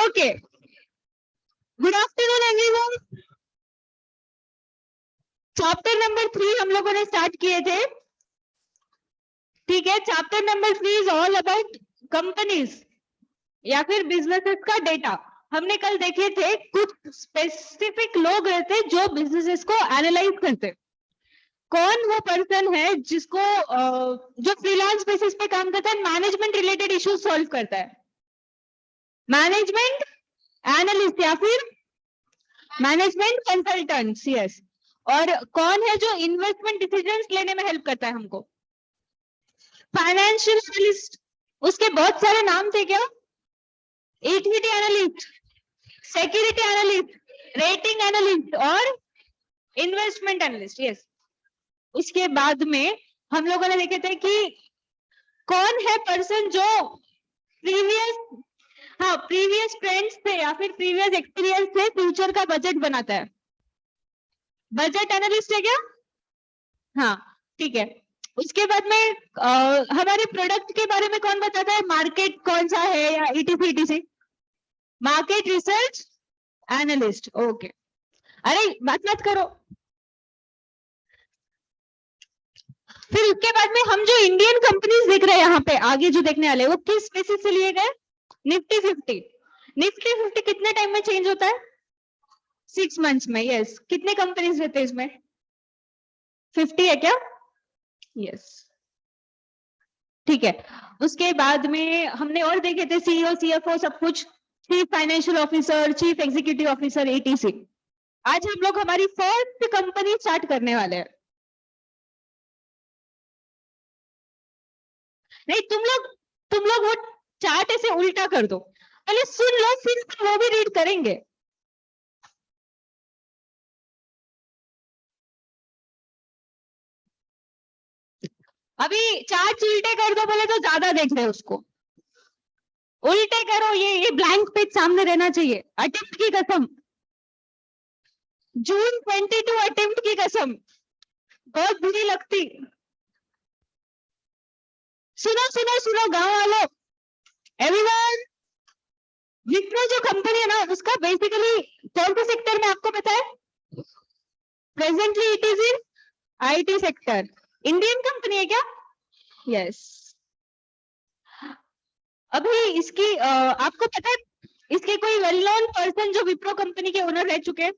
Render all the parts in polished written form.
Okay, good afternoon everyone. Chapter number 3 हम लोगों ने स्टार्ट किए थे, ठीक है। Chapter number 3 is all about companies या फिर बिजनेसेस का डेटा। हमने कल देखे थे कुछ स्पेसिफिक लोग रहते जो बिजनेसेस को एनालाइज करते। कौन वो पर्सन है जिसको जो फ्रीलांस बेसिस पे काम करता है, मैनेजमेंट रिलेटेड इश्यूज सॉल्व करता है, मैनेजमेंट एनालिस्ट या फिर मैनेजमेंट कंसल्टेंट्स, यस। और कौन है जो इन्वेस्टमेंट डिसीजंस लेने में हेल्प करता है हमको, फाइनेंशियल एनालिस्ट। उसके बहुत सारे नाम थे क्या, equity analyst, security analyst, rating analyst और इन्वेस्टमेंट एनालिस्ट, यस। उसके बाद में हम लोगों ने देखे थे कि कौन है पर्सन जो प्रीवियस ट्रेंड्स से या फिर प्रीवियस एक्सपीरियंस से फ्यूचर का बजट बनाता है, बजट एनालिस्ट है क्या, हाँ ठीक है। उसके बाद में हमारे प्रोडक्ट के बारे में कौन बताता है, मार्केट कौन सा है या etc etc, market research analyst, okay. अरे बात मत करो। फिर उसके बाद में हम जो इंडियन कंपनीज देख रहे हैं यहाँ पे आगे जो देखने वाले वो किस बेसिस से लिए गए, निफ्टी 50। निफ्टी 50 कितने टाइम में चेंज होता है, 6 मंथ्स में, यस। कितने कंपनीज रहते हैं इसमें, 50 है क्या, यस, ठीक है। उसके बाद में हमने और देखे थे सीईओ सीएफओ सब कुछ, chief financial officer, chief executive officer, etc. आज हम लोग हमारी फर्स्ट कंपनी स्टार्ट करने वाले हैं। नहीं, तुम लोग वो चार्ट ऐसे उल्टा कर दो, पहले सुन लो फिर वो भी रीड करेंगे। अभी चार्ट उल्टे कर दो बोले तो ज्यादा देख रहे उसको, उल्टे करो, ये ब्लैंक पेज सामने रहना चाहिए। अटेम्प्ट की कसम, जून 22 अटेम्प्ट की कसम, बहुत बुरी लगती। सुनो सुनो सुनो गांव वालों, एवरीवन, विप्रो जो कंपनी है ना उसका बेसिकली कौन से सेक्टर में आपको पता है, presently it is in IT sector. Indian company है क्या, यस। अभी इसकी आपको पता है इसके कोई वेल नोन पर्सन जो विप्रो कंपनी के ओनर रह चुके हैं,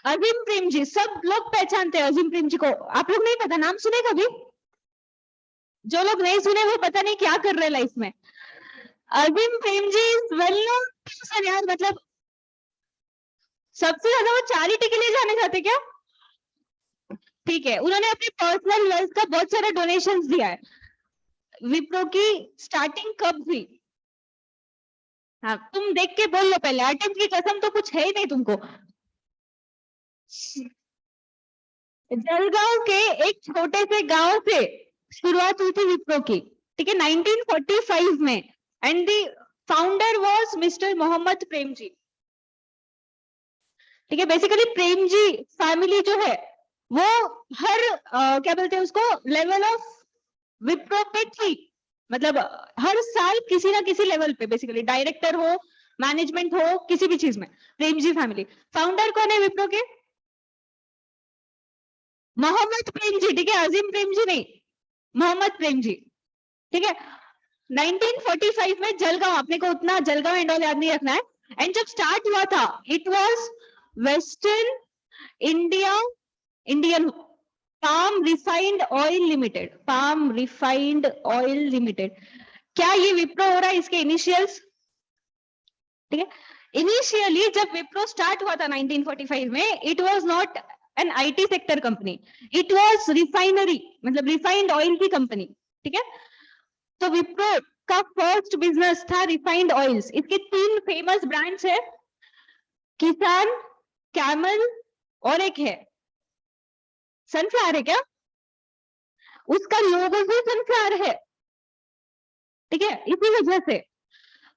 अजीम प्रेम जी। सब लोग पहचानते हैं अजीम प्रेम जी को, आप लोग नहीं पता, नाम सुने कभी, जो लोग नहीं सुने वो पता नहीं क्या कर रहे हैं लाइफ में। अजीम Prem ji is well known person यार, मतलब सबसे ज्यादा वो चैरिटी के लिए जाने जाते क्या, ठीक है। उन्होंने अपने पर्सनल वेल्थ का बहुत सारा डोनेशंस दिया है। विप्रो की स्टार्टिंग कब हुई, हाँ तुम देख के बोल लो पहले, अटेम्प्ट की कसम तो कुछ है ही नहीं तुमको। जलगांव के एक छोटे से गांव से शुरुआत हुई थी विप्रो की, ठीक है, 1945 में। And the founder was mister Mohammad Premji, ठीक है। बेसिकली प्रेम जी फैमिली जो है वो हर क्या बोलते हैं उसको, लेवल ऑफ विप्रो पे थी, मतलब हर साल किसी ना किसी लेवल पे, बेसिकली डायरेक्टर हो, मैनेजमेंट हो, किसी भी चीज में प्रेम जी फैमिली। फाउंडर कौन है विप्रो के, मोहम्मद प्रेम जी, ठीक है, अजीम प्रेम जी नहीं, मोहम्मद प्रेम जी, ठीक है। 1945 में जलगांव, अपने को उतना जलगांव एंड ऑल याद नहीं रखना है। एंड जब स्टार्ट हुआ था it was western Indian palm refined oil limited, palm refined oil limited. क्या ये विप्रो हो रहा है इसके इनिशियल्स, ठीक है। इनिशियली जब विप्रो स्टार्ट हुआ था 1945 में, it was not an IT sector company, it was refinery, मतलब रिफाइंड ऑयल की कंपनी, ठीक है। तो विप्रो का फर्स्ट बिजनेस था रिफाइंड ऑयल्स। इसके 3 फेमस ब्रांड्स है, किसान, कैमल और एक है सनफ्लावर, है क्या, उसका लोगो भी सनफ्लावर है, ठीक है। इसी वजह से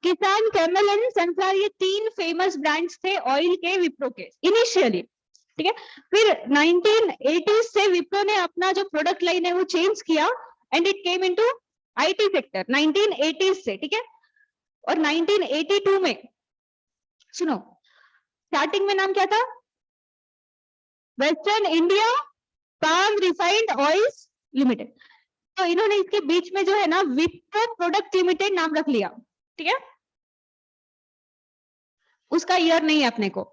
किसान, कैमल एंड सनफ्लावर ये 3 फेमस ब्रांड्स थे ऑयल के विप्रो के इनिशियली, ठीक है। फिर 1980 से विप्रो ने अपना जो प्रोडक्ट लाइन है वो चेंज किया and it came into IT sector 1980 से, ठीक है। और 1982 में सुनो, स्टार्टिंग में नाम क्या था? Western India palm refined oils limited. तो इन्होंने इसके बीच में जो है ना विप्रो प्रोडक्ट लिमिटेड नाम रख लिया, ठीक है। उसका ईयर नहीं है अपने को,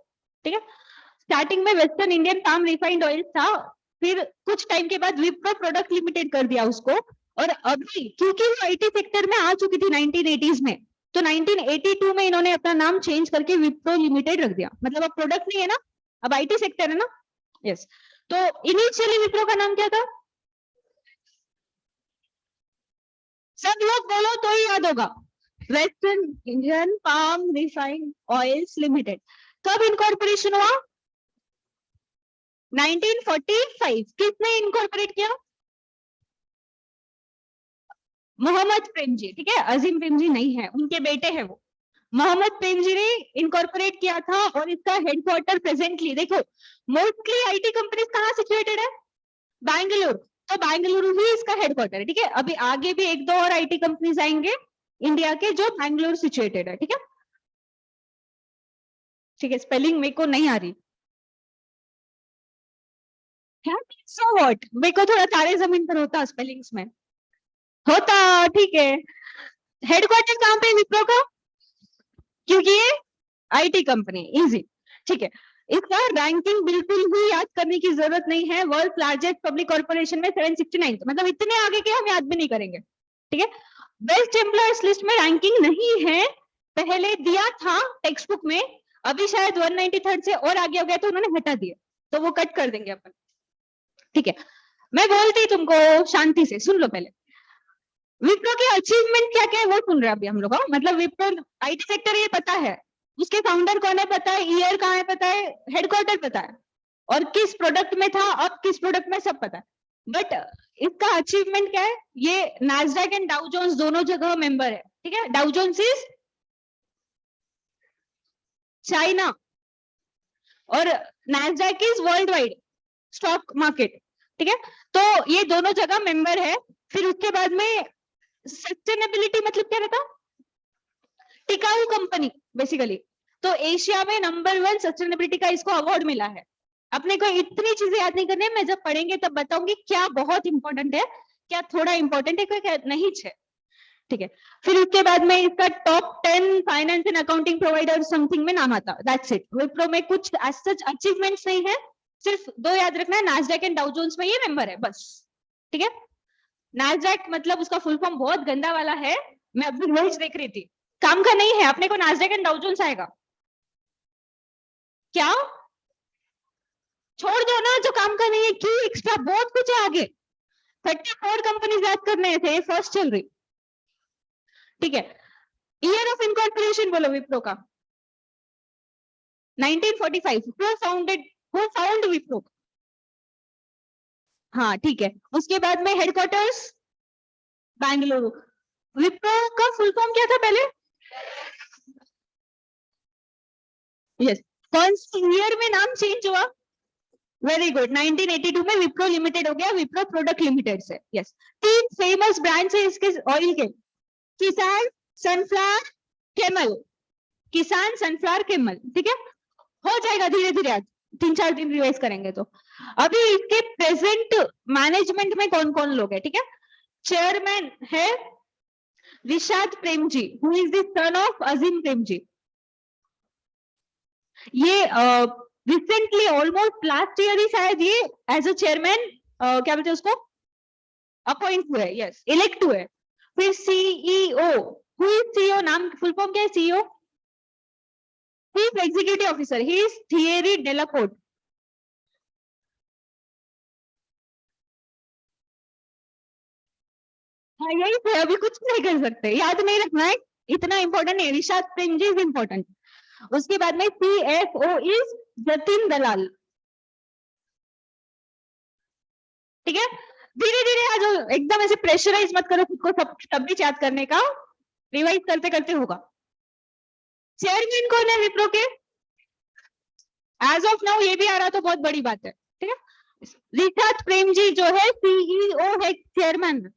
ठीक है। स्टार्टिंग में western Indian palm refined oil था, फिर कुछ टाइम के बाद विप्रो प्रोडक्ट लिमिटेड कर दिया उसको। और अभी क्योंकि वो आईटी सेक्टर में आ चुकी थी 1980s में, तो 1982 में इन्होंने अपना नाम चेंज करके विप्रो लिमिटेड रख दिया। मतलब अब प्रोडक्ट नहीं है ना, अब आईटी सेक्टर है ना। यस, तो इनिशियली विप्रो का नाम क्या था? सब लोग बोलो तो ही याद होगा, western Indian palm refined oils limited. कब इनकॉर्पोरेशन हुआ? 1945। किसने इनकॉर्पोरेट किया? मोहम्मद प्रेमजी, ठीक है। अजीम प्रेमजी नहीं है, उनके बेटे हैं वो। मोहम्मद प्रेमजी ने इनकॉर्पोरेट किया था, और इसका हेडक्वार्टर प्रेजेंटली देखो, मोस्टली आईटी कंपनीज कहाँ सिचुएटेड है? बैंगलोर। तो बैंगलुरु ही इसका हेडक्वार्टर है, ठीक है। अभी आगे भी एक दो और आईटी कंपनीज आएंगे इंडिया के जो बैंगलोर सिचुएटेड है, ठीक है। ठीक है, स्पेलिंग मेरे को नहीं आ रही है, सो व्हाट, मेरे को थोड़ा तारे जमीन पर होता स्पेलिंग्स में होता, ठीक है। हेडक्वार्टर कहाँ पे विप्रो का? क्योंकि ये आईटी कंपनी, इजी, ठीक है। इसका रैंकिंग बिल्कुल भी याद करने की जरूरत नहीं है। वर्ल्ड लार्जेस्ट पब्लिक कॉर्पोरेशन में 769, मतलब इतने आगे के हम याद भी नहीं करेंगे, ठीक है। बेस्ट एम्प्लॉयर्स लिस्ट में रैंकिंग नहीं है, पहले दिया था टेक्स्ट बुक में, अभी शायद 193 से और आगे हो गया तो उन्होंने हटा दिया, तो वो कट कर देंगे अपन, ठीक है। मैं बोलती तुमको, शांति से सुन लो पहले। विप्रो के अचीवमेंट क्या क्या है वो सुन रहे हैं अभी हम लोग, मतलब विप्रो आईटी सेक्टर ये पता है, उसके फाउंडर कौन है पता है, ईयर कहाँ है पता है, हेडक्वार्टर पता है, और किस प्रोडक्ट में था, अब किस प्रोडक्ट में, सब पता है। बट इसका अचीवमेंट क्या है? ये नैस्डैक एंड डाउ जोन्स दोनों जगह मेंबर है, ठीक है। डाउ जोन्स इज चाइना, और Nasdaq is world wide stock market, ठीक है। तो ये दोनों जगह मेंबर है। फिर उसके बाद में सस्टेनेबिलिटी मतलब क्या रहता? टिकाऊ कंपनी बेसिकली। तो एशिया में नंबर 1 सस्टेनेबिलिटी का इसको अवार्ड मिला है। अपने को इतनी चीजें याद नहीं करनी है, मैं जब पढ़ेंगे तब बताऊंगी क्या बहुत इंपॉर्टेंट है, क्या थोड़ा इंपॉर्टेंट है, क्या नहीं है, ठीक है। फिर उसके बाद में इसका top 10 finance and accounting provider something में नाम आता, दैट्स इट। विप्रो में कुछ सच अचीवमेंट्स नहीं है, सिर्फ दो याद रखना है, नैस्डैक एंड डाउ जोन्स में ये मेंबर है बस, ठीक है। नैस्डैक मतलब उसका फुल फॉर्म बहुत गंदा वाला है, मैं अभी वही देख रही थी, काम का नहीं है अपने को, नैस्डैक एंड डाउ जोन्स आएगा क्या? छोड़ दो ना जो काम का नहीं है, क्यों एक्स्ट्रा, बहुत कुछ है आगे। 34 कंपनीज याद करने थे, फर्स्ट चल रही, ठीक है। ईयर ऑफ इनकॉर्पोरेशन बोलो विप्रो का, 1945। Who founded, who found Wipro? हाँ ठीक है। उसके बाद में हेडक्वार्टर्स बैंगलुरु। विप्रो का फुल फॉर्म क्या था पहले? यस, कौन सी ईयर में नाम चेंज हुआ? वेरी गुड, 1982 में विप्रो लिमिटेड हो गया विप्रो प्रोडक्ट लिमिटेड से। यस, तीन फेमस ब्रांड्स है इसके ऑयल के, किसान, सनफ्लावर, केमल। किसान, सनफ्लावर, केमल, ठीक है। हो जाएगा धीरे धीरे, आज 3-4 दिन रिवाइज करेंगे तो। अभी इसके प्रेजेंट मैनेजमेंट में कौन कौन लोग है, ठीक है। चेयरमैन है Rishad Premji, who is the son of Azim Premji. ये रिसेंटली ऑलमोस्ट लास्ट ईयर ही शायद ये एज अ चेयरमैन क्या बोलते हैं उसको, अपॉइंट हुए, यस, इलेक्ट हुए। फिर सीईओ, हु इज सीईओ, नाम फुल फॉर्म क्या है CEO? He is executive officer, he is Thierry Delaporte. हाँ यही थे, अभी कुछ नहीं कर सकते, याद नहीं रखना है, इतना इंपॉर्टेंट नहीं, रिशाद प्रेमजी इज इंपॉर्टेंट। उसके बाद में सीएफओ इज जतिन दलाल, ठीक है। धीरे धीरे आ जाओ, एकदम ऐसे प्रेशराइज मत करो खुद को, सब भी याद करने का, रिवाइज करते करते होगा। चेयरमैन कौन है विप्रो के? एज ऑफ नाउ ये भी आ रहा तो बहुत बड़ी बात है, ठीक है। रिशाद प्रेम जी जो है सीईओ है, चेयरमैन,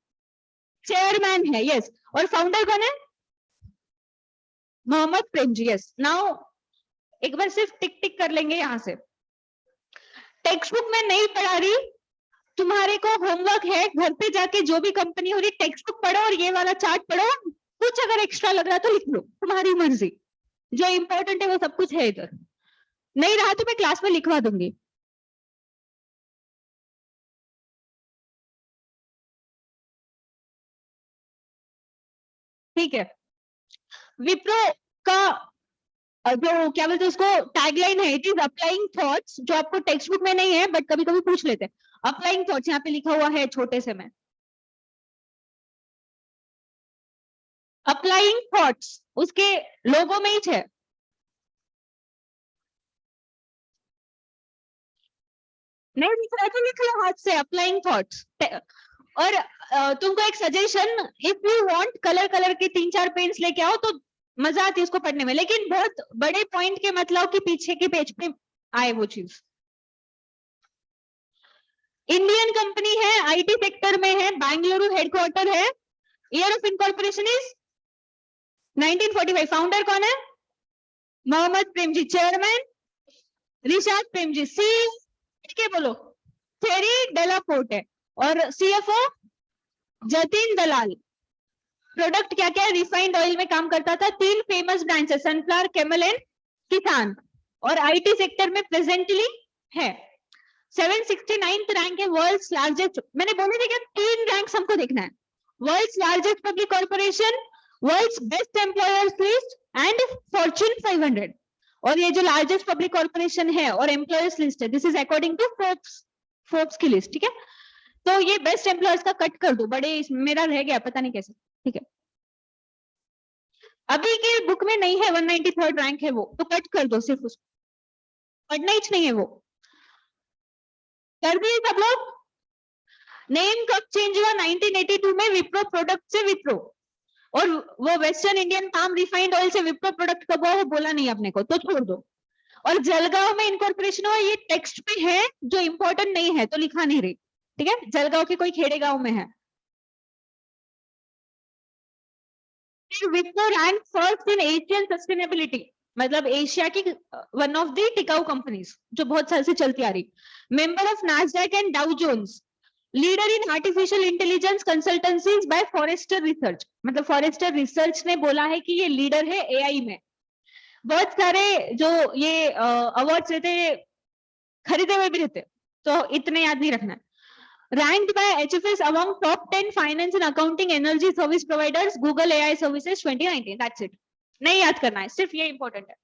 चेयरमैन है, यस। और फाउंडर कौन है? मोहम्मद प्रेम जी, यस। नाउ एक बार सिर्फ टिक टिक कर लेंगे यहाँ से। टेक्स्ट बुक में नहीं पढ़ा रही, तुम्हारे को होमवर्क है, घर पे जाके जो भी कंपनी हो रही टेक्स्ट बुक पढ़ो और ये वाला चार्ट पढ़ो, कुछ अगर एक्स्ट्रा लग रहा तो लिख लो, तुम्हारी मर्जी, जो इंपॉर्टेंट है वो सब कुछ है इधर, नहीं रहा तो मैं क्लास में लिखवा दूंगी। ठीक है, विप्रो का जो क्या बोलते हैं उसको टैगलाइन है, इट इज अप्लाइंग थॉट्स, जो आपको टेक्स्ट बुक में नहीं है बट कभी कभी पूछ लेते हैं। अप्लाइंग थॉट्स यहाँ पे लिखा हुआ है छोटे से में, अप्लाइंग थॉट्स उसके लोगों में ही है। नहीं दिख रहा तो लिख लो हाथ से, अप्लाइंग थॉट्स। और तुमको एक suggestion, if you want colour colour के 3-4 पेन्स लेके आओ तो मजा आती है उसको पढ़ने में, लेकिन बहुत बड़े पॉइंट के मतलब कि पीछे के पेज पे आए वो चीज। इंडियन कंपनी है, आईटी सेक्टर में है, बेंगलुरु हेडक्वार्टर है, year of incorporation is 1945। Founder कौन है? मोहम्मद प्रेमजी। चेयरमैन रिशाद प्रेमजी। सी के बोलो थेरी डेलापोर्ट है, और सीएफओ जतिन दलाल। प्रोडक्ट क्या क्या है? रिफाइंड ऑयल में काम करता था। 3 फेमस ब्रांड्स है, सनफ्लावर, कैमल एंड किसान, और आईटी सेक्टर में प्रेजेंटली है। 769th रैंक है वर्ल्ड्स लार्जेस्ट। मैंने बोला था क्या 3 रैंक्स हमको देखना है, world's largest public corporation, world's best employers list and Fortune 500। और ये जो लार्जेस्ट पब्लिक कॉर्पोरेशन है और एम्प्लॉयर्स लिस्ट है, this is according to Forbes की लिस्ट। ठीक है, तो ये बेस्ट एम्प्लॉयर्स का कट कर दो, बड़े मेरा रह गया पता नहीं कैसे। ठीक है, अभी के बुक में नहीं है, 193rd रैंक है वो, तो कट कर दो, सिर्फ उसको पढ़ना ही नहीं है वो। कर दिए सब लोग? नेम कब चेंज हुआ? 1982 में, विप्रो प्रोडक्ट से विप्रो, और वो western Indian palm refined oil से विप्रो प्रोडक्ट कब हुआ वो बोला नहीं अपने को, तो छोड़ दो। और जलगांव में इनकॉर्पोरेशन हुआ, ये टेक्स्ट पे है जो इंपॉर्टेंट नहीं है तो लिखा नहीं रही। ठीक है, जलगांव के कोई खेड़े गांव में है। Wipro rank first in Asian sustainability, मतलब एशिया की वन ऑफ द टिकाऊ कंपनीज जो बहुत साल से चलती आ रही। Member of NASDAQ and Dow Jones, leader in artificial intelligence consultancies by Forrester research, मतलब फॉरेस्टर रिसर्च ने बोला है कि ये लीडर है एआई में। बहुत सारे जो ये अवार्ड्स रहते खरीदे हुए भी रहते, तो इतने याद नहीं रखना। Ranked by HFS among top 10 finance and accounting energy service providers, Google AI services 2019. That's it. नहीं याद करना है, सिर्फ ये इंपॉर्टेंट है।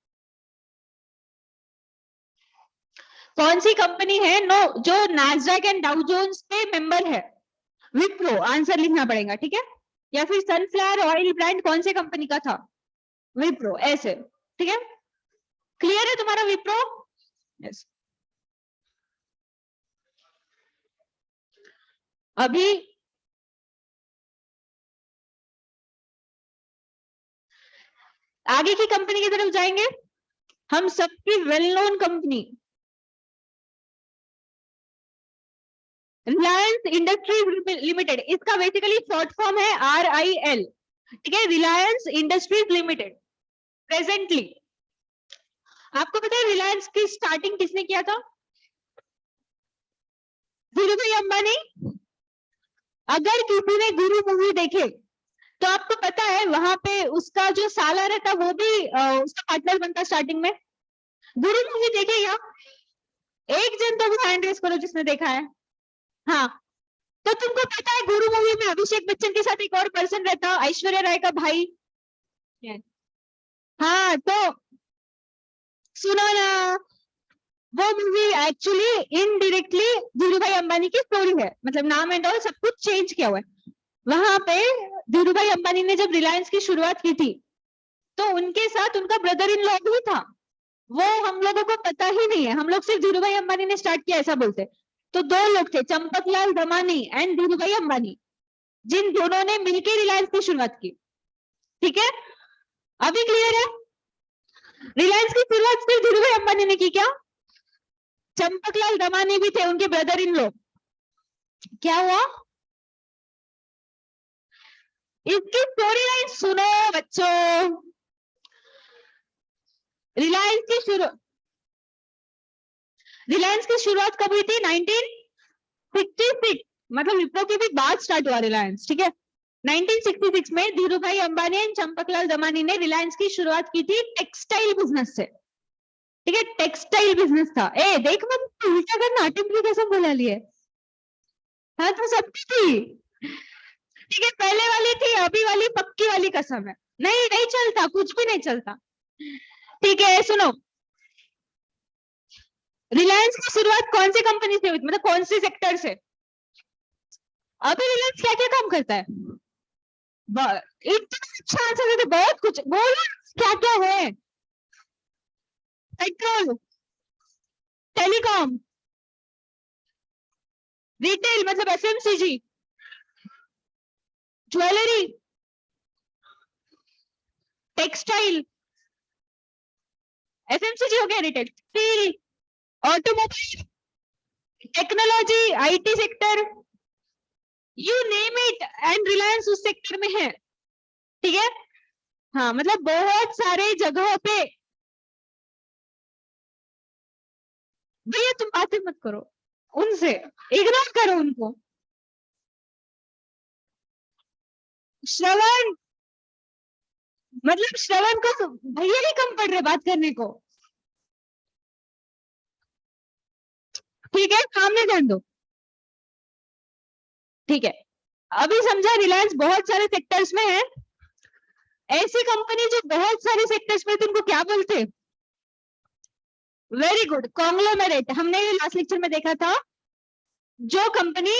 कौन सी कंपनी है नो जो नैस्डैक एंड डाउ जोन्स पे मेंबर है? विप्रो, आंसर लिखना पड़ेगा। ठीक है, या फिर सनफ्लावर ऑयल ब्रांड कौन से कंपनी का था? विप्रो, ऐसे। ठीक है, क्लियर है तुम्हारा विप्रो? यस। अभी आगे की कंपनी की तरफ जाएंगे, हम सबकी well known company Reliance industries limited. इसका बेसिकली शॉर्ट फॉर्म है RIL। ठीक है, रिलायंस इंडस्ट्रीज लिमिटेड। प्रेजेंटली आपको पता है रिलायंस की स्टार्टिंग किसने किया था? धीरूभाई अंबानी। अगर किसी ने गुरु मूवी देखे तो आपको पता है वहां पे उसका जो साला रहता वो भी उसका पार्टनर बनता स्टार्टिंग में। गुरु मूवी देखे क्या? एक जन तो हैंड रेस करो जिसने देखा है। हाँ, तो तुमको पता है गुरु मूवी में अभिषेक बच्चन के साथ एक और पर्सन रहता, ऐश्वर्या राय का भाई। हाँ, तो सुनो ना, वो movie actually indirectly Dhirubhai Ambani की स्टोरी है, मतलब नाम एंड ऑल सब कुछ चेंज किया हुआ है। वहां पे धीरूभाई अंबानी ने जब रिलायंस की शुरुआत की थी तो उनके साथ उनका ब्रदर इन लॉ भी था, वो हम लोगों को पता ही नहीं है, हम लोग सिर्फ धीरूभाई अंबानी ने स्टार्ट किया ऐसा बोलते। तो 2 लोग थे, चंपकलाल दमानी एंड धीरूभाई अंबानी, जिन दोनों ने मिलकर रिलायंस की शुरुआत की। ठीक है, अभी क्लियर है? रिलायंस की शुरुआत सिर्फ धीरूभाई अंबानी ने की क्या? चंपकलाल दमानी भी थे उनके ब्रदर इन लोग। क्या हुआ? इसकी स्टोरी लाइन सुनो बच्चों। रिलायंस की शुरुआत कब हुई थी? 1966, मतलब विप्रो की भी बाद स्टार्ट हुआ रिलायंस, ठीक है। 1966 में धीरू भाई अंबानी एंड चंपकलाल दमानी ने रिलायंस की शुरुआत की थी टेक्सटाइल बिजनेस से, ठीक है, टेक्सटाइल बिजनेस था। ए देख मत उल्टा करना, टिप्पणी कैसे बुला लिए? हाँ तो सबकी थी, ठीक है, पहले वाली थी, अभी वाली पक्की वाली कसम है। नहीं नहीं चलता, कुछ भी नहीं चलता, ठीक है। सुनो, रिलायंस की शुरुआत कौन सी कंपनी से हुई, मतलब कौन से सेक्टर से? अभी रिलायंस क्या क्या काम करता है? इतना अच्छा आंसर देते, बहुत कुछ बोलो, क्या क्या है? पेट्रोल, टेलीकॉम, रिटेल मतलब एफएमसीजी, ज्वेलरी, टेक्सटाइल, एफएमसीजी हो गया, retail, steel, automobile, technology, IT sector, you name it, and Reliance उस सेक्टर में है, ठीक है। हाँ मतलब बहुत सारे जगहों पे। भैया तुम बातें मत करो उनसे, इग्नोर करो उनको। श्रवण, मतलब श्रवण को भैया ही कम पड़ रहे बात करने को, ठीक है, सामने ध्यान दो, ठीक है। अभी समझा रिलायंस बहुत सारे सेक्टर्स में है। ऐसी कंपनी जो बहुत सारे सेक्टर्स में, तुमको क्या बोलते? Very good, conglomerate. हमने लास्ट लेक्चर में देखा था, जो कंपनी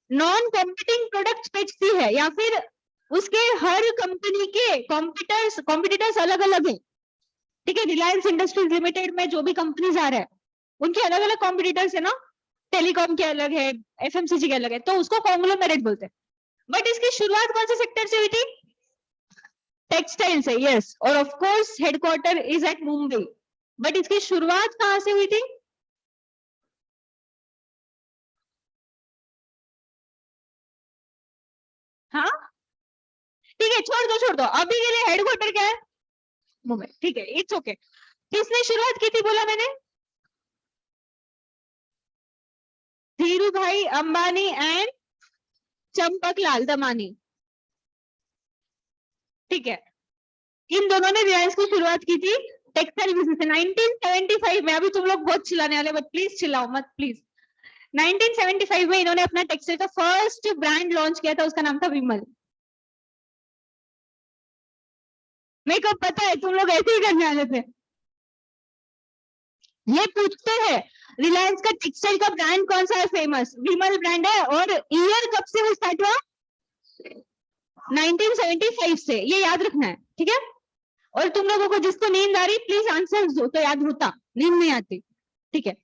नॉन कॉम्पिटिंग प्रोडक्ट्स बेचती है या फिर उसके हर कंपनी के कॉम्पिटिटर्स अलग अलग है, ठीक है। रिलायंस इंडस्ट्रीज लिमिटेड में जो भी कंपनीज आ रहे हैं उनके अलग अलग कॉम्पिटिटर्स है ना, टेलीकॉम के अलग है, एफएमसीजी के अलग है, तो उसको कॉन्ग्लोमेरेट बोलते हैं। बट इसकी शुरुआत कौन से सेक्टर से हुई थी? टेक्सटाइल से, यस, और of course headquarter is at Mumbai. But इसकी शुरुआत कहां से हुई थी? हाँ ठीक है, छोड़ दो अभी के लिए, हेडक्वार्टर क्या है? मुंबई, ठीक है, इट्स ओके। किसने शुरुआत की थी बोला मैंने? धीरू भाई अंबानी एंड चंपक लाल दमानी, ठीक है। इन दोनों ने रिलायंस की शुरुआत की थी टेक्सटाइल बिजनेस से 1975 में। अभी तुम लोग बहुत चिल्लाने वाले, बट प्लीज चिल्लाओ मत प्लीज। 1975 में इन्होंने अपना टेक्सटाइल का फर्स्ट ब्रांड लॉन्च किया था, उसका नाम था विमल। मेरे को पता है तुम लोग ऐसे ही करने वाले थे। ये पूछते हैं रिलायंस का टेक्सटाइल का ब्रांड कौन सा है फेमस? विमल ब्रांड है, और ईयर कब से वो स्टार्ट हुआ? 1975 से, ये याद रखना है, ठीक है। और तुम लोगों को जिसको नींद आ रही प्लीज आंसर दो, तो याद होता, नींद नहीं आती, ठीक है।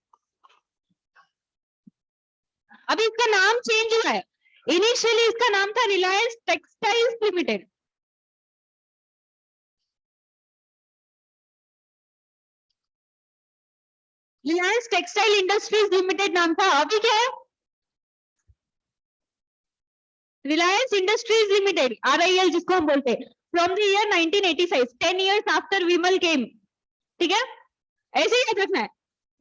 अभी इसका नाम चेंज हुआ है, इनिशियली इसका नाम था Reliance textiles limited. Reliance textile industries limited नाम था, अभी क्या है? रिलायंस इंडस्ट्रीज लिमिटेड, आरआईएल जिसको हम बोलते हैं, from the year 1985, 10 years after Vimal came, ठीक है। ऐसे ही याद रखना है।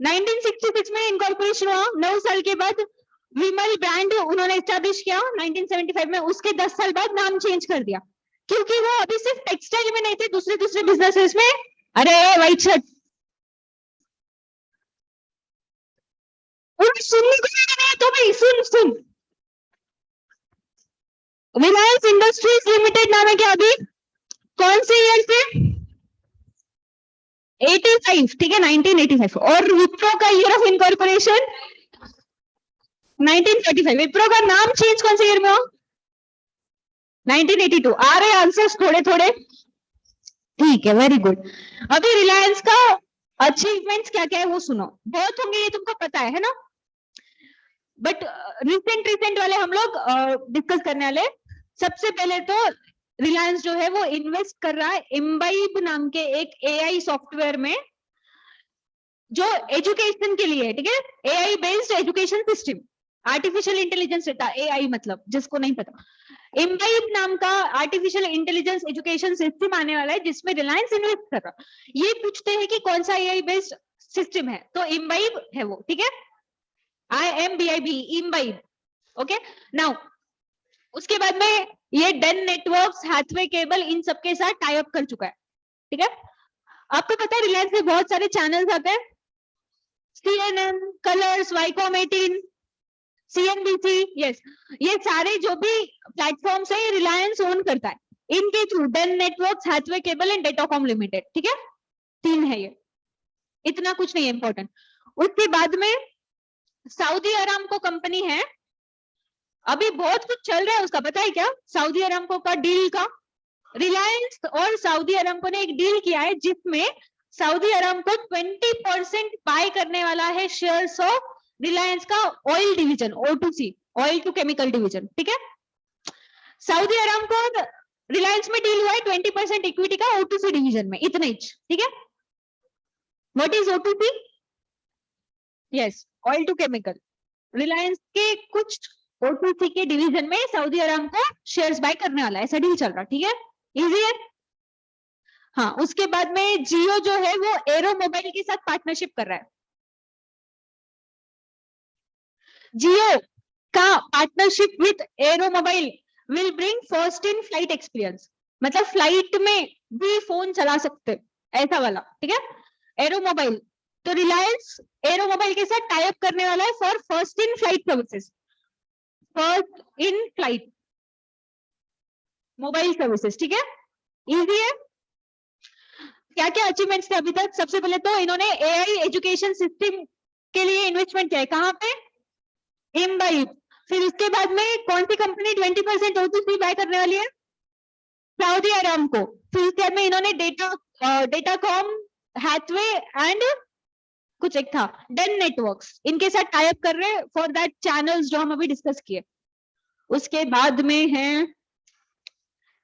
1966 में इनकॉर्पोरेशन हुआ, 9 साल के बाद विमल ब्रांड उन्होंने एस्टैब्लिश किया 1975 में, उसके 10 साल बाद नाम चेंज कर दिया, क्योंकि वो अभी सिर्फ टेक्सटाइल में नहीं थे, दूसरे दूसरे बिजनेसेस में। अरे व्हाइट शर्ट, सुनने को नहीं है तो भाई सुन सुन। रिलायंस इंडस्ट्रीज लिमिटेड नाम है क्या अभी? कौन से ईयर से? 85, ठीक है, 1985। और विप्रो का ईयर ऑफ इनकॉर्पोरेशन 1935। विप्रो का नाम चेंज कौन से ईयर में हो? 1982। आ रहे आंसर्स थोड़े थोड़े, ठीक है, वेरी गुड। अभी रिलायंस का अचीवमेंट्स क्या क्या है वो सुनो, बहुत होंगे ये तुमको पता है ना, बट रिसेंट वाले हम लोग डिस्कस करने वाले। सबसे पहले तो रिलायंस जो है वो इन्वेस्ट कर रहा है इम्बाइब नाम के एक एआई सॉफ्टवेयर में, जो एजुकेशन के लिए, ठीक है, AI based education system, artificial intelligence रहता, एआई मतलब जिसको नहीं पता, इम्बाइब नाम का आर्टिफिशियल इंटेलिजेंस एजुकेशन सिस्टम आने वाला है जिसमें रिलायंस इन्वेस्ट कर रहा। ये पूछते हैं कि कौन सा एआई बेस्ड सिस्टम है, तो इम्बाइब है वो, ठीक है, IMBIB, इम्बाइब। ओके, नाउ उसके बाद में ये डेन नेटवर्क्स, हैथवे केबल, इन सबके साथ टाई अप कर चुका है, ठीक है। आपको पता है रिलायंस में बहुत सारे चैनल्स आते हैं, CNN, colours, Viacom 18, CNBC, yes, ये सारे जो भी प्लेटफॉर्म्स है ये रिलायंस ओन करता है, इनके through Den Networks, Hathway cable and Datacom limited, ठीक है, 3 है ये, इतना कुछ नहीं है इंपॉर्टेंट। उसके बाद में सऊदी अरामको कंपनी है, अभी बहुत कुछ चल रहा है उसका, पता है क्या, सऊदी अरामको का डील का, रिलायंस और सऊदी अरामको ने एक डील किया है जिसमें सऊदी अरामको 20% बाय करने वाला है शेयर्स ऑफ रिलायंस का oil division, O2C, oil to chemical division, ठीक है। सऊदी अरामको रिलायंस में डील हुआ है 20% इक्विटी का O2C डिवीजन में, इतना ही, ठीक है। What is O2C? Yes, oil to chemical. Reliance के कुछ O2C के डिवीजन में सऊदी अरामको शेयर्स बाय करने वाला है, ऐसा डील चल रहा, ठीक है, इजी है। हाँ, उसके बाद में जियो जो है वो एरो मोबाइल के साथ पार्टनरशिप कर रहा है। जियो का partnership with arrow mobile will bring first in flight experience, मतलब फ्लाइट में भी फोन चला सकते, ऐसा वाला, ठीक है, एरो मोबाइल। तो रिलायंस एरो मोबाइल के साथ टाई अप करने वाला है for first in flight services, first in flight mobile services, ठीक है, इजी है। क्या क्या अचीवमेंट्स थे अभी तक? सबसे पहले तो इन्होंने एआई एजुकेशन सिस्टम के लिए इन्वेस्टमेंट किया है, कहां पे? इम्बाइब। फिर उसके बाद में कौन सी कंपनी 20% O2C बाय करने वाली है? Saudi Aramco. फिर उसके बाद में इन्होंने डेटाकॉम, हैथवे एंड कुछ एक था डेन नेटवर्क्स, इनके साथ टाई अप कर रहे हैं फॉर दैट चैनल्स जो हम अभी डिस्कस किए। उसके बाद में है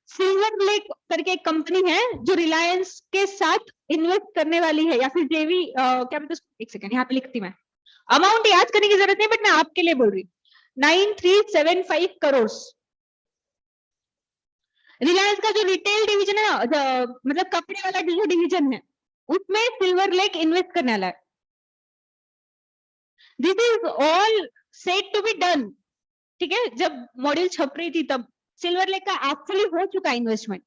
सिल्वर लेक करके एक कंपनी है जो रिलायंस के साथ इन्वेस्ट करने वाली है, या फिर जेवी, क्या बोलते हैं, एक सेकंड यहाँ पे लिखती मैं, अमाउंट याद करने की जरूरत नहीं बट मैं आपके लिए बोल रही, 9375 करोड़। रिलायंस का जो रिटेल डिवीजन है ना, मतलब कपड़े वाला जो डिवीजन है, उसमें सिल्वर लेक इन्वेस्ट करने वाला है। This is all set to be done, ठीक है, जब मॉड्यूल छप रही थी तब सिल्वर लेक का एक्चुअली हो चुका इन्वेस्टमेंट,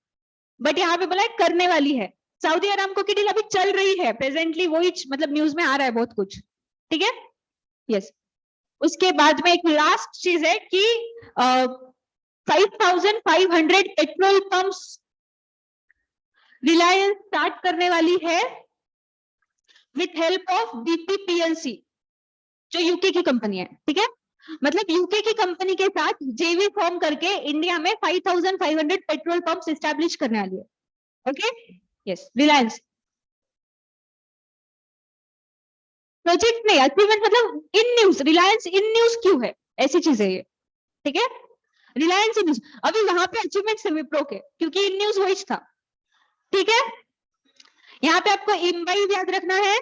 बट यहाँ पे बोला है करने वाली है। सऊदी अरामको की डील अभी चल रही है प्रेजेंटली, वही मतलब न्यूज में आ रहा है बहुत कुछ, ठीक है, यस। उसके बाद में एक लास्ट चीज है कि 5500 पेट्रोल पंप्स रिलायंस स्टार्ट करने वाली है विथ हेल्प ऑफ BPPLC, जो यूके की कंपनी है, ठीक है, मतलब यूके की कंपनी के साथ जेवी फॉर्म करके इंडिया में 5500 पेट्रोल पंप्स एस्टैब्लिश करने वाली है, ओके, यस, रिलायंस। प्रोजेक्ट नहीं, अचीवमेंट मतलब in news, Reliance in news क्यों है, ऐसी चीज है ये, ठीक है, रिलायंस इन न्यूज। अभी वहां पे अचीवमेंट है विप्रो के, क्योंकि इन न्यूज वही था, ठीक है। यहाँ पे आपको इम्बाइब याद रखना है,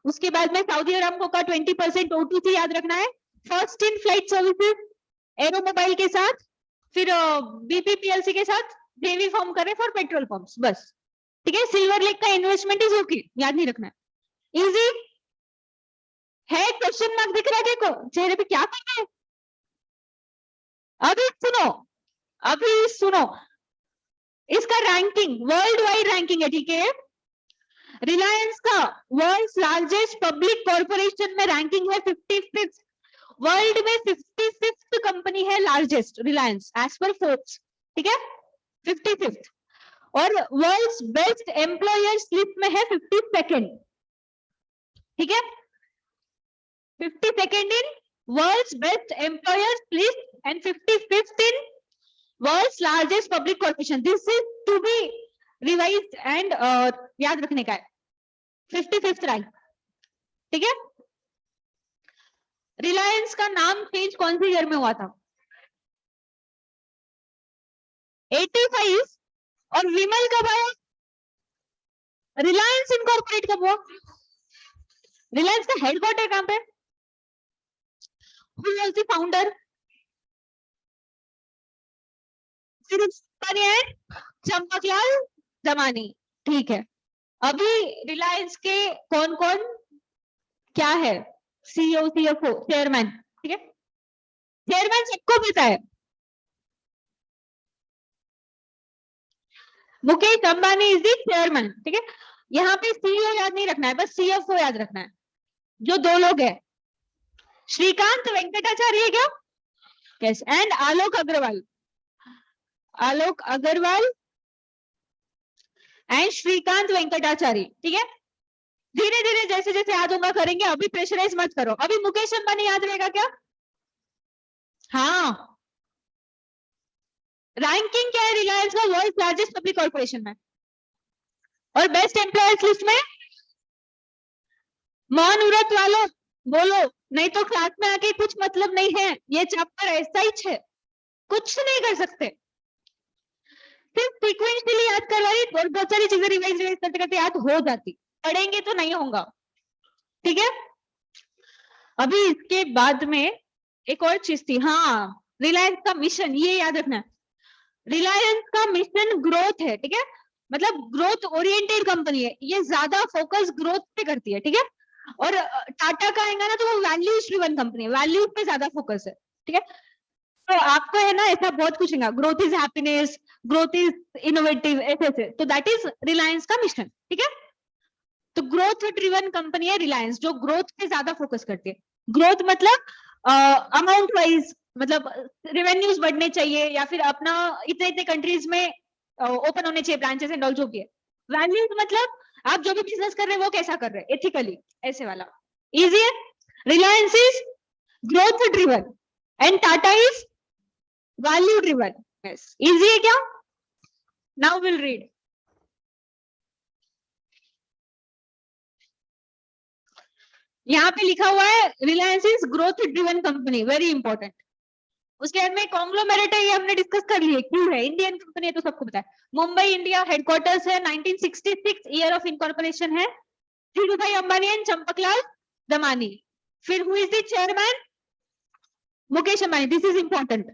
उसके बाद में सऊदी अरामको का 20% O2C याद रखना है, first in flight services arrow mobile के साथ, फिर BPPLC के साथ जेवी फॉर्म करे फॉर पेट्रोल पंप्स, बस, ठीक है। सिल्वर लेक का इन्वेस्टमेंट इज ओके, याद नहीं रखना है, इजी है। क्वेश्चन मार्क दिख रहा है, देखो चेहरे पे, क्या कर रहे हैं? अभी सुनो, अभी सुनो, इसका रैंकिंग वर्ल्ड वाइड रैंकिंग है, ठीक है। रिलायंस का वर्ल्ड लार्जेस्ट पब्लिक कॉर्पोरेशन में रैंकिंग है 55th, वर्ल्ड में 55th कंपनी है largest Reliance as per Forbes, ठीक है, 55th। और वर्ल्ड्स बेस्ट एम्प्लॉयर्स लिस्ट में है 52nd, ठीक है, 52nd in world's best employers list and 55th in world's largest public corporation. This is to be revised and याद रखने का है, 55th रैंक, ठीक है। रिलायंस का नाम चेंज कौन सी ईयर में हुआ था? 85। और विमल कब आया? रिलायंस इनकॉर्पोरेट कब हुआ? रिलायंस का हेडक्वार्टर कहां पे? Who was the founder? फिर अंबानी एंड चंपकलाल दमानी। ठीक है, अभी रिलायंस के कौन कौन क्या है? CEO, CFO, chairman. ठीक है, चेयरमैन सबको पता है, Mukesh Ambani is the chairman. ठीक है, यहाँ पे सीईओ याद नहीं रखना है, बस सीएफओ याद रखना है। जो दो लोग हैं, श्रीकांत वेंकटाचार्य है क्या? Yes, and Alok Agarwal. Alok Agarwal and Srikanth Venkatacharya. ठीक है, धीरे धीरे जैसे जैसे याद होगा करेंगे, अभी प्रेशराइज मत करो। अभी मुकेश अंबानी याद रहेगा क्या? हाँ, रैंकिंग क्या है रिलायंस का? वर्ल्ड लार्जेस्ट पब्लिक कॉर्पोरेशन में। और बेस्ट एम्प्लॉयर्स लिस्ट में मौन व्रत वालों बोलो, नहीं तो क्लास में आके कुछ मतलब नहीं है, ये चैप्टर ऐसा ही है, कुछ नहीं कर सकते। सिर्फ सीक्वेंशियली याद करवाई और बहुत सारी चीजें रिवाइज रिवाइज करते करते याद हो जाती, पढ़ेंगे तो नहीं होगा। ठीक है, अभी इसके बाद में एक और चीज थी, हाँ, रिलायंस का मिशन, ये याद रखना। रिलायंस का मिशन ग्रोथ है। ठीक है, मतलब ग्रोथ ओरिएंटेड कंपनी है, ये ज्यादा फोकस ग्रोथ पे करती है। ठीक है, और टाटा का आएगा ना तो वो वैल्यूज ड्रिवन कंपनी है, वैल्यूज पे ज्यादा फोकस है। ठीक है, तो आपको है ना ऐसा बहुत कुछ है, growth is happiness, growth is innovative, ऐसे, तो दैट इज रिलायंस का मिशन। ठीक है, तो ग्रोथ ड्रिवन कंपनी है रिलायंस, जो ग्रोथ पे ज्यादा फोकस करती है। ग्रोथ मतलब अमाउंट वाइज, मतलब रेवेन्यूज बढ़ने चाहिए, या फिर अपना इतने इतने कंट्रीज में ओपन होने चाहिए ब्रांचेस एंड ऑल, जो भी है। वैल्यूज मतलब आप जो भी बिजनेस कर रहे हैं वो कैसा कर रहे हैं, एथिकली, ऐसे वाला। इजी है, Reliance is growth driven and Tata is value driven. Yes, easy है क्या? Now will read. यहाँ पे लिखा हुआ है Reliance is growth driven company, very important. उसके बाद में कॉन्ग्लोमेरेट है, ये हमने डिस्कस कर लिए, क्यों है, इंडियन कंपनी है तो सबको पता है। मुंबई इंडिया हेडक्वार्टर्स है, 1966 ईयर ऑफ इनकॉर्पोरेशन है। धीरूभाई अंबानी एंड चंपकलाल दमानी। फिर who is the chairman? Mukesh Ambani, this is important.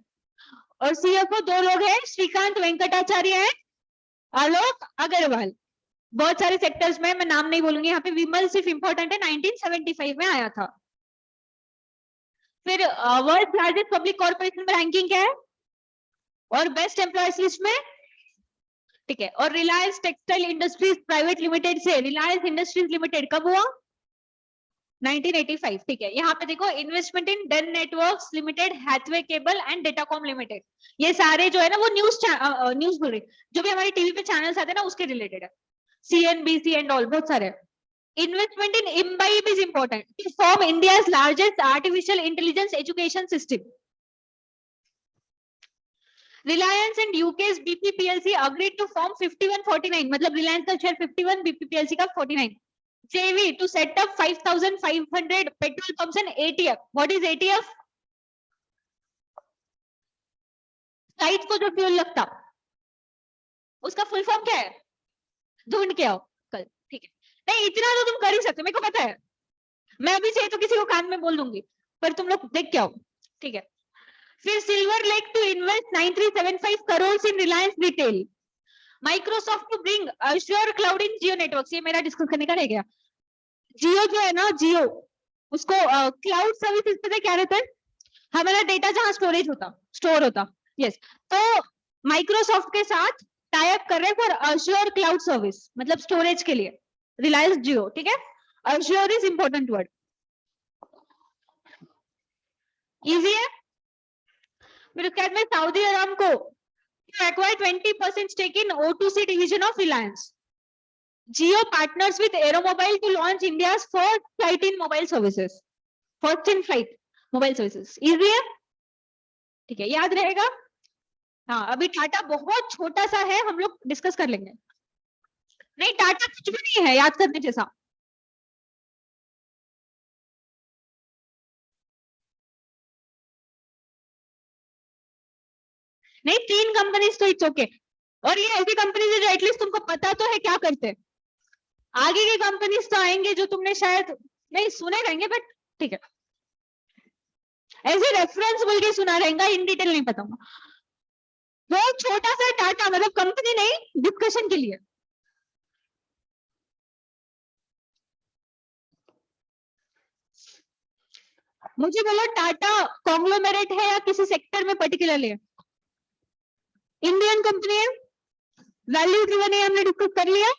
और सीएफओ दो लोग हैं, श्रीकांत वेंकटाचार्य एंड आलोक अग्रवाल। बहुत सारे सेक्टर्स में, मैं नाम नहीं बोलूंगी यहाँ पे, विमल सिर्फ इंपॉर्टेंट है, 1975 में आया था। फिर वर्ल्ड लार्जेस्ट पब्लिक कॉर्पोरेशन में रैंकिंग क्या है, और बेस्ट एम्प्लॉयज लिस्ट में। ठीक है, और Reliance textile industries private limited से रिलायंस इंडस्ट्रीज लिमिटेड कब हुआ? 1985। ठीक है, यहाँ पे देखो, investment in Den Networks limited, Hathway cable and Datacom limited, ये सारे जो है ना वो न्यूज बोल रही, जो भी हमारे टीवी पे चैनल्स आते हैं ना उसके रिलेटेड है, CNBC एंड ऑल, बहुत सारे। Investment in Embibe is important to form India's largest artificial intelligence education system. Reliance and UK's BP PLC agreed to form 5149, मतलब रिलायंस का शेयर 51, BP PLC का 49, JV to set up 5500 petrol pumps and ATF. What is ATF? Site को जो fuel लगता, उसका full form क्या है? ढूंढ के आओ कल। ठीक है, नहीं इतना तो तुम कर ही सकते, मेरे को पता है, मैं अभी चाहिए तो किसी को कान में बोल दूंगी, पर तुम लोग देख के आओ। ठीक है, फिर silver lake to invest 9375 crore in Reliance retail. Microsoft to bring Azure cloud in Jio networks, ये मेरा डिस्कस करने का रह गया। जियो जो है ना, जियो, उसको क्लाउड सर्विसेज पता है क्या रहता है? हमारा डेटा जहां स्टोर होता। यस, तो माइक्रोसॉफ्ट के साथ टाई अप कर रहे हैं फॉर अश्योर क्लाउड सर्विस, मतलब स्टोरेज के लिए, रिलायंस जियो। ठीक है, assure is important word, easy है। फिर उसके बाद में Saudi Aramco acquire 20% stake in O2C division of Reliance. Jio partners with Aeromobile to launch India's first flight in mobile services. First in flight mobile services. Easy है? ठीक है, याद रहेगा। हाँ, अभी टाटा बहुत छोटा सा है, हम लोग डिस्कस कर लेंगे। नहीं, टाटा कुछ भी नहीं है याद करने जैसा। नहीं, 3 कंपनीज तो इट्स ओके, और ये ऐसी कंपनीज है जो एटलीस्ट तुमको पता तो है क्या करते हैं। आगे की कंपनीज तो आएंगे जो तुमने शायद नहीं सुने रहेंगे, बट ठीक है, ऐसे रेफरेंस बोल के सुना रहेगा, इन डिटेल नहीं बताऊंगा। वो छोटा सा टाटा, मतलब कंपनी नहीं, डिस्कशन के लिए। मुझे बोलो टाटा कॉन्ग्लोमेरेट है या किसी सेक्टर में पर्टिकुलरली है? इंडियन कंपनी है, वैल्यू ड्रिवन है, हमने डिस्कस कर लिया,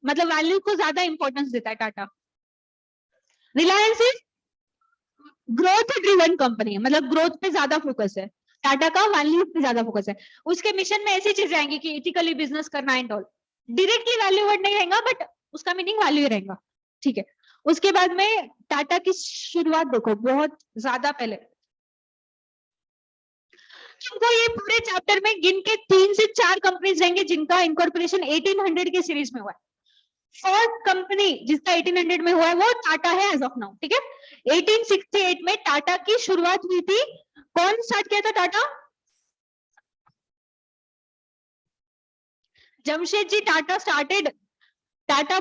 मतलब वैल्यू को ज्यादा इंपॉर्टेंस देता है Tata. Reliance is growth driven company है, मतलब ग्रोथ पे ज्यादा फोकस है, टाटा का वैल्यू पे ज्यादा फोकस है। उसके मिशन में ऐसी चीजें आएंगी कि इथिकली बिजनेस करना and all, directly value word नहीं रहेगा बट उसका मीनिंग वैल्यू ही रहेगा, ठीक है। उसके बाद में टाटा की शुरुआत देखो बहुत ज्यादा पहले, तुमको ये पूरे चैप्टर में गिन के 3 से 4 कंपनीज रहेंगे जिनका इनकॉर्पोरेशन 1800 के सीरीज में हुआ है। फर्स्ट कंपनी जिसका 1800 में हुआ है वो टाटा है एज ऑफ नाउ, ठीक है। 1868 में टाटा की शुरुआत हुई थी। कौन स्टार्ट किया था टाटा? जमशेदजी टाटा स्टार्टेड। टाटा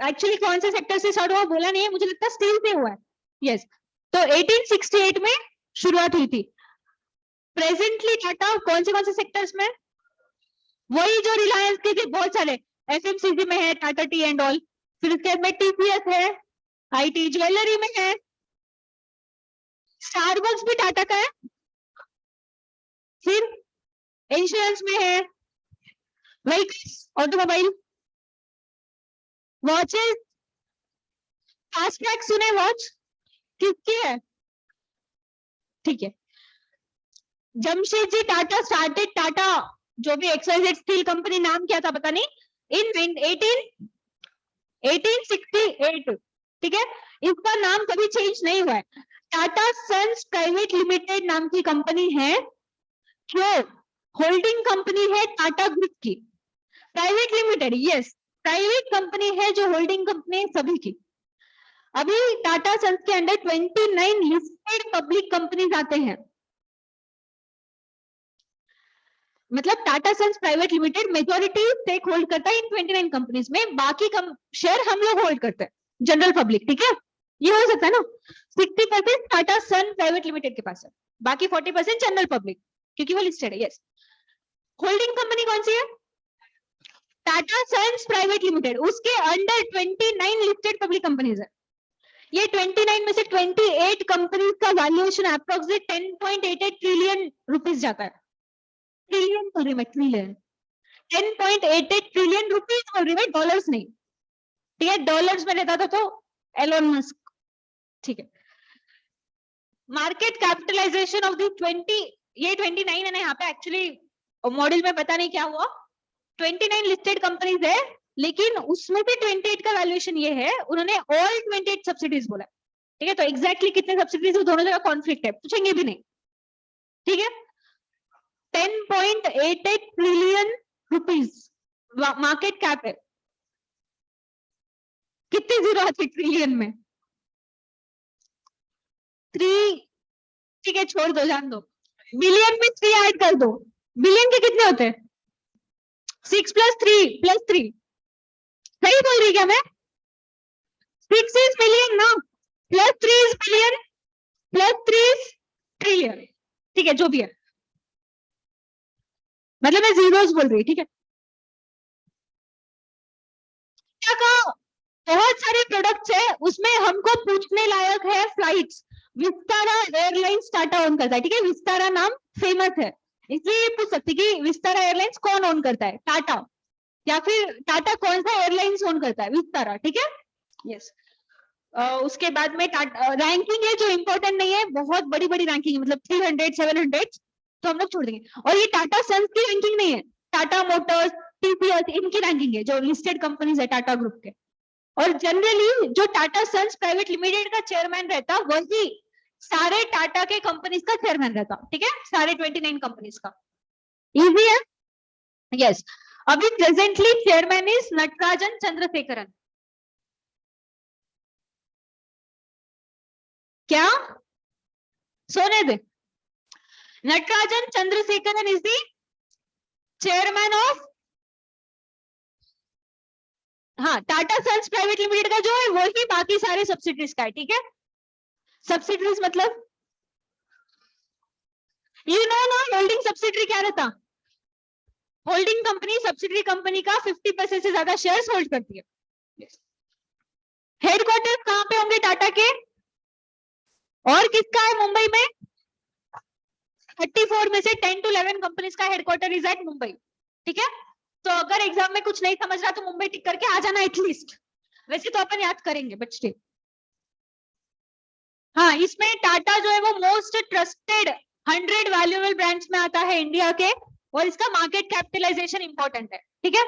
एक्चुअली कौन से सेक्टर से स्टार्ट हुआ बोला नहीं है, मुझे लगता है स्टील से हुआ है। यस, तो 1868 में शुरुआत हुई थी। प्रेजेंटली टाटा कौन से सेक्टर्स में? वही जो रिलायंस के थे बहुत सारे, एफएमसीजी में है टाटा टी एंड ऑल, फिर उसके बाद में टीसीएस है, आईटी ज्वेलरी में है, स्टारबक्स भी टाटा का है, फिर इंश्योरेंस में है, vehicles automobile, watches, fast track सुने वॉच किसकी है? ठीक है। जमशेदजी टाटा स्टार्टेड टाटा, जो भी एक्सवाइजेड स्टील कंपनी, नाम क्या था पता नहीं, इन 1868, ठीक है। इसका नाम कभी चेंज नहीं हुआ है। टाटा सन्स प्राइवेट लिमिटेड नाम की कंपनी है जो होल्डिंग कंपनी है टाटा ग्रुप की। Private limited, yes, private company है जो होल्डिंग कंपनी सभी की। अभी टाटा सन्स के अंडर 29 लिस्टेड पब्लिक कंपनीज आते हैं, मतलब Tata sons private limited majority stake hold करता है इन 29 कंपनीज में, बाकी शेयर हम लोग होल्ड करते हैं, जनरल पब्लिक, ठीक है। ये हो सकता है ना, 60% टाटा सन प्राइवेट लिमिटेड के पास है, बाकी 40% जनरल पब्लिक, क्योंकि वो लिस्टेड है। यस, होल्डिंग कंपनी कौन सी है? टाटा सन्स प्राइवेट लिमिटेड, उसके अंडर 29 लिस्टेड पब्लिक कंपनीज है। ये 29 में से 28 कंपनीज का वैल्यूएशन अप्रोक्सीमेट 10.88 ट्रिलियन रुपीज जाता है। ट्रिलियन बोल रही मैं, ट्रिलियन, 10.88 ट्रिलियन रुपीज बोल रही मैं, डॉलर्स नहीं, ठीक है। डॉलर्स में रहता था तो एलोन मस्क, ठीक है। मार्केट कैपिटलाइजेशन ऑफ दी 20, ये 29 है ना यहाँ पे, एक्चुअली मॉडल में पता नहीं क्या हुआ, 29 लिस्टेड कंपनीज है लेकिन उसमें से 28 का वैल्यूएशन ये है, उन्होंने ऑल 28 सब्सिडीज बोला, ठीक है। तो एग्जैक्टली कितने सब्सिडीज है दोनों जगह कॉन्फ्लिक्ट है, पूछेंगे भी नहीं, ठीक है। 10.88 ट्रिलियन रुपीज मार्केट कैप है। कितनी जीरो आती ट्रिलियन में? 3, ठीक है छोड़ दो, जान दो। बिलियन में 3 ऐड कर दो, बिलियन के कितने होते हैं? 6 + 3 सही बोल रही क्या मैं? 6 इज बिलियन ना, +3 इज बिलियन, +3 इज ट्रिलियन, ठीक है, जो भी है, मतलब मैं जीरोस बोल रही, ठीक है। क्या कहा? बहुत सारे प्रोडक्ट्स है उसमें, हमको पूछने लायक है flights. Vistara airlines Tata own करता है, ठीक है, विस्तारा नाम फेमस है, इसलिए पूछ सकती कि विस्तारा एयरलाइंस कौन ओन करता है? टाटा, या फिर टाटा कौन सा एयरलाइंस ओन करता है? विस्तारा, ठीक है। यस, उसके बाद में रैंकिंग है जो इंपॉर्टेंट नहीं है, बहुत बड़ी बड़ी रैंकिंग है, मतलब 300 700, तो हम लोग छोड़ देंगे। और ये टाटा सन्स की रैंकिंग नहीं है, टाटा मोटर्स, टीसीएस, इनकी रैंकिंग है जो लिस्टेड कंपनीज है टाटा ग्रुप के। और जनरली जो टाटा सन्स प्राइवेट लिमिटेड का चेयरमैन रहता वही सारे टाटा के कंपनीज का चेयरमैन रहता, ठीक है, सारे 29 कंपनीज का। इजी है, यस। अभी presently chairman is Natarajan Chandrasekaran. क्या? सोने दे। Natarajan Chandrasekaran is the chairman of, हाँ, टाटा सन्स प्राइवेट लिमिटेड का जो है वही बाकी सारे सब्सिडीज का है, ठीक है। सब्सिडीज मतलब यू नो ना, होल्डिंग सब्सिडरी क्या रहता? होल्डिंग कंपनी सब्सिडरी कंपनी का 50% से ज्यादा शेयर्स होल्ड करती है। हेडक्वार्टर कहां पे होंगे टाटा के, और किसका है मुंबई में? 34 में से 10 to 11 कंपनीज का हेडक्वार्टर इज एट मुंबई। ठीक है, तो अगर एग्जाम में कुछ नहीं समझ रहा तो मुंबई टिक करके आ जाना एटलीस्ट, वैसे तो अपन याद करेंगे बट स्टिल। हाँ, इसमें टाटा जो है वो मोस्ट ट्रस्टेड 100 वैल्यूएबल ब्रांड्स में आता है इंडिया के, और इसका मार्केट कैपिटलाइजेशन इंपॉर्टेंट है। ठीक है,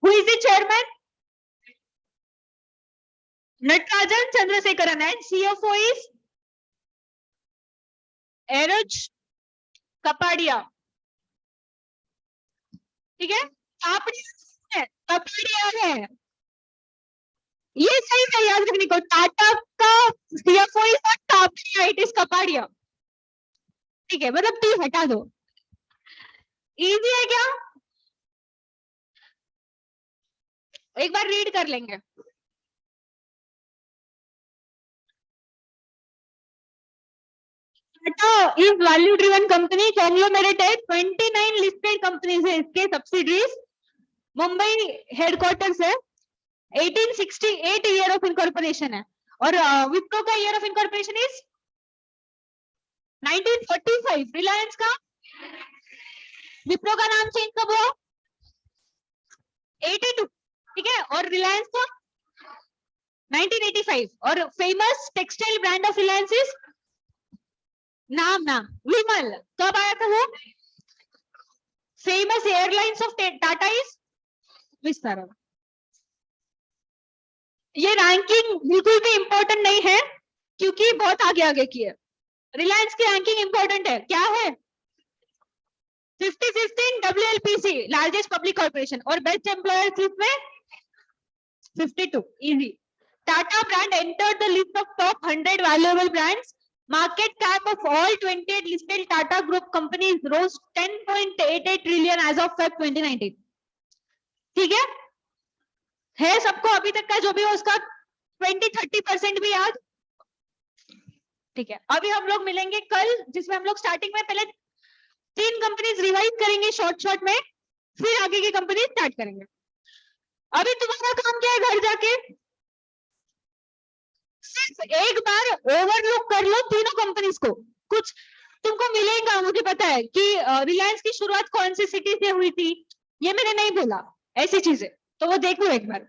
who is the chairman? Natarajan Chandrasekaran, and CFO is arrows Kapadia. ठीक है, कपाडिया है, ये सही है याद रखने को। टाटा का CFO is not Kapadia, it is Kapadia. ठीक है, मतलब टी हटा दो। इजी है क्या? एक बार रीड कर लेंगे। Tata is value driven company, conglomerate है, 29 लिस्टेड कंपनीज है इसके, सब्सिडरीज, मुंबई हेडक्वार्टर्स है, 1868 ईयर ऑफ इनकॉर्पोरेशन है, और विप्रो का year of incorporation is 1945। Reliance का, विप्रो का नाम चेंज कब हुआ? 82। ठीक है, और रिलायंस का 1985, और famous textile brand of Reliance is, नाम विमल। कब आया था वो? Famous airlines of Tata is Vistara. ये रैंकिंग बिल्कुल भी इंपॉर्टेंट नहीं है क्योंकि बहुत आगे आगे की है। रिलायंस की रैंकिंग इंपॉर्टेंट है, क्या है? 55th इन WLPC, लार्जेस्ट पब्लिक कॉर्पोरेशन, और बेस्ट एम्प्लॉयर में 52। Easy. Tata brand entered the list of top 100 valuable brands. Market cap of all 28 listed Tata Group companies rose 10.88 trillion as of Feb 2019. ठीक है सबको अभी तक का जो भी हो उसका 20-30% भी याद? ठीक है, अभी हम लोग मिलेंगे कल, जिसमें हम लोग स्टार्टिंग में पहले 3 कंपनीज रिवाइज करेंगे शॉर्ट में, फिर आगे की कंपनी स्टार्ट करेंगे। अभी तुम्हारा काम क्या है? घर जाके सिर्फ एक बार ओवरलुक कर लो तीनों कंपनीज को। कुछ तुमको मिलेगा, मुझे पता है कि रिलायंस की शुरुआत कौन सी सिटी से हुई थी, ये मैंने नहीं बोला, ऐसी चीजें तो वो देख लो एक बार।